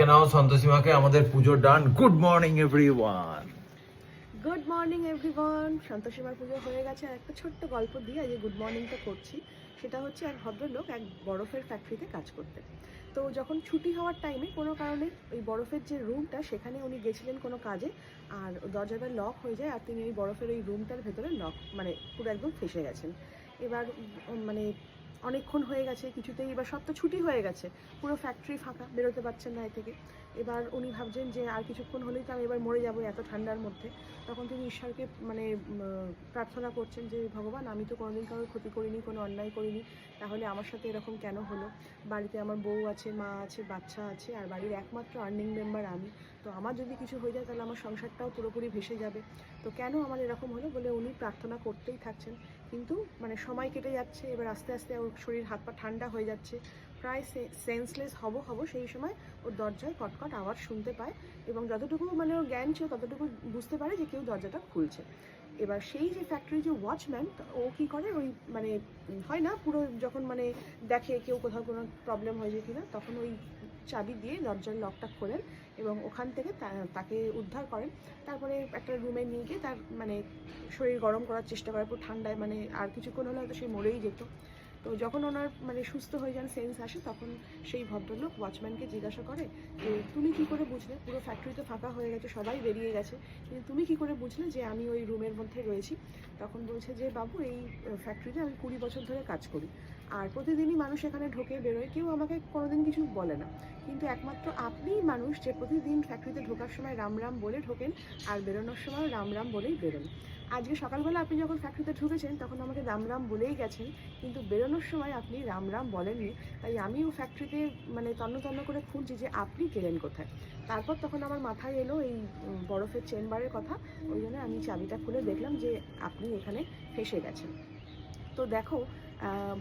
নাও সন্তোষীমাকে আমাদের পুজো done. Good morning everyone. Good morning everyone. সন্তোষীমার পুজো হয়ে গেছে। আর একটা ছোট্ট গল্প দিয়ে আজকে গুড মর্নিংটা করছি। সেটা হচ্ছে এক ভদ্রলোক এক বরফের ফ্যাক্টরিতে কাজ করতেন। তো যখন ছুটি হওয়ার টাইমে কোনো কারণে ওই বরফের যে রুমটা সেখানে উনি গেছিলেন কোনো কাজে, আর দরজাটা লক হয়ে যায় আর তিনি ওই বরফের ওই রুমটার ভেতরে লক মানে পুরো একদম ফেসে গেছেন। এবার মানে অনেকক্ষণ হয়ে গেছে, কিছুতেই এবার সব তো ছুটি হয়ে গেছে, পুরো ফ্যাক্টরি ফাঁকা, বেরোতে পারছেন না এ থেকে। এবার উনি ভাবছেন যে আর কিছুক্ষণ হলেই তো আমি এবার মরে যাবো এত ঠান্ডার মধ্যে। তখন তিনি ঈশ্বরকে মানে প্রার্থনা করছেন যে ভগবান, আমি তো কোনোদিন কারোর ক্ষতি করিনি, কোনো অন্যায় করিনি, তাহলে আমার সাথে এরকম কেন হলো? বাড়িতে আমার বউ আছে, মা আছে, বাচ্চা আছে, আর বাড়ির একমাত্র আর্নিং মেম্বার আমি। তো আমার যদি কিছু হয়ে যায় তাহলে আমার সংসারটাও পুরোপুরি ভেসে যাবে। তো কেন আমার এরকম হলো বলে উনি প্রার্থনা করতেই থাকছেন। কিন্তু মানে সময় কেটে যাচ্ছে, এবার আস্তে আস্তে ওর শরীর হাত পা ঠান্ডা হয়ে যাচ্ছে, প্রায় সেন্সলেস হব সেই সময় ওর দরজায় কটকট আওয়াজ শুনতে পায়। এবং যতটুকু মানে ওর জ্ঞান ছিল ততটুকু বুঝতে পারে যে কেউ দরজাটা খুলছে। এবার সেই যে ফ্যাক্টরি যে ওয়াচম্যান, ও কী করে, ওই মানে হয় না পুরো যখন মানে দেখে কেউ কোথাও কোনো প্রবলেম হয়েছে কিনা, তখন ওই চাবি দিয়ে দরজার লকটা খোলেন এবং ওখান থেকে তাকে উদ্ধার করেন। তারপরে একটা রুমে নিয়ে গিয়ে তার মানে শরীর গরম করার চেষ্টা করে, পুরো ঠান্ডায় মানে আর কিছুক্ষণ হলে হয়তো সে মরেই যেত। তো যখন ওনার মানে সুস্থ হয়ে যান, সেন্স আসে, তখন সেই ভদ্রলোক ওয়াচম্যানকে জিজ্ঞাসা করে যে তুমি কি করে বুঝলে, পুরো ফ্যাক্টরি তো ফাঁকা হয়ে গেছে, সবাই বেরিয়ে গেছে, কিন্তু তুমি কি করে বুঝলে যে আমি ওই রুমের মধ্যে রয়েছি? তখন বলছে যে বাবু, এই ফ্যাক্টরিতে আমি 20 বছর ধরে কাজ করি, আর প্রতিদিনই মানুষ এখানে ঢোকে বেরোয়, কেউ আমাকে কোনোদিন কিছু বলে না, কিন্তু একমাত্র আপনিই মানুষ যে প্রতিদিন ফ্যাক্টরিতে ঢোকার সময় রাম রাম বলে ঢোকেন আর বেরোনোর সময় রাম রাম বলেই বেরোন। আজকে সকালবেলা আপনি যখন ফ্যাক্টরিতে ঢুকেছেন তখন আমাকে রাম রাম বলেই গেছেন, কিন্তু বেরোনোর সময় আপনি রাম রাম বলেননি। তাই আমিও ফ্যাক্টরিতে মানে তন্ন তন্ন করে খুঁজছি যে আপনি গেলেন কোথায়। তারপর তখন আমার মাথায় এলো এই বরফের চেম্বারের কথা। ওই জন্য আমি চাবিটা খুলে দেখলাম যে আপনি এখানে ফেঁসে গেছেন। তো দেখো,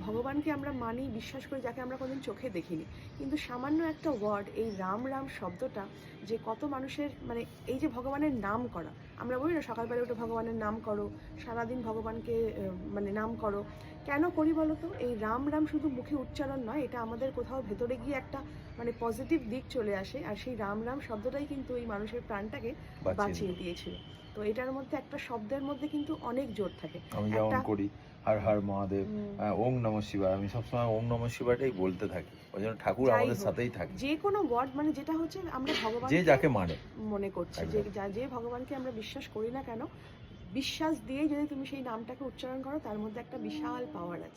ভগবানকে আমরা মানি, বিশ্বাস করি, যাকে আমরা কোনোদিন চোখে দেখিনি, কিন্তু সামান্য একটা ওয়ার্ড, এই রাম রাম শব্দটা যে কত মানুষের মানে এই যে ভগবানের নাম করা, আমরা বলি না সকালবেলা উঠে ভগবানের নাম করো, সারাদিন ভগবানকে মানে নাম করো, কেন করি বলো তো? এই রাম রাম শুধু মুখে উচ্চারণ নয়, এটা আমাদের কোথাও ভেতরে গিয়ে একটা মানে পজিটিভ দিক চলে আসে, আর সেই রাম রাম শব্দটাই কিন্তু এই মানুষের প্রাণটাকে বাঁচিয়ে দিয়েছিল। তো এটার মধ্যে একটা শব্দের মধ্যে কিন্তু অনেক জোর থাকে। আমি যেমন করি হর হর মহাদেব, ওম নমঃ শিবায়, আমি সবসময় ওম নমঃ শিবায়টাই বলতে থাকি। ওই জন্য ঠাকুর আমাদের সাথেই থাকে। যে কোনো ওয়ার্ড মানে যেটা হচ্ছে আমরা ভগবান যে যাকে মানে মনে করছি, যে যে ভগবানকে আমরা বিশ্বাস করি না কেন, বিশ্বাস দিয়ে যদি তুমি সেই নামটাকে উচ্চারণ করো, তার মধ্যে একটা বিশাল পাওয়ার আছে।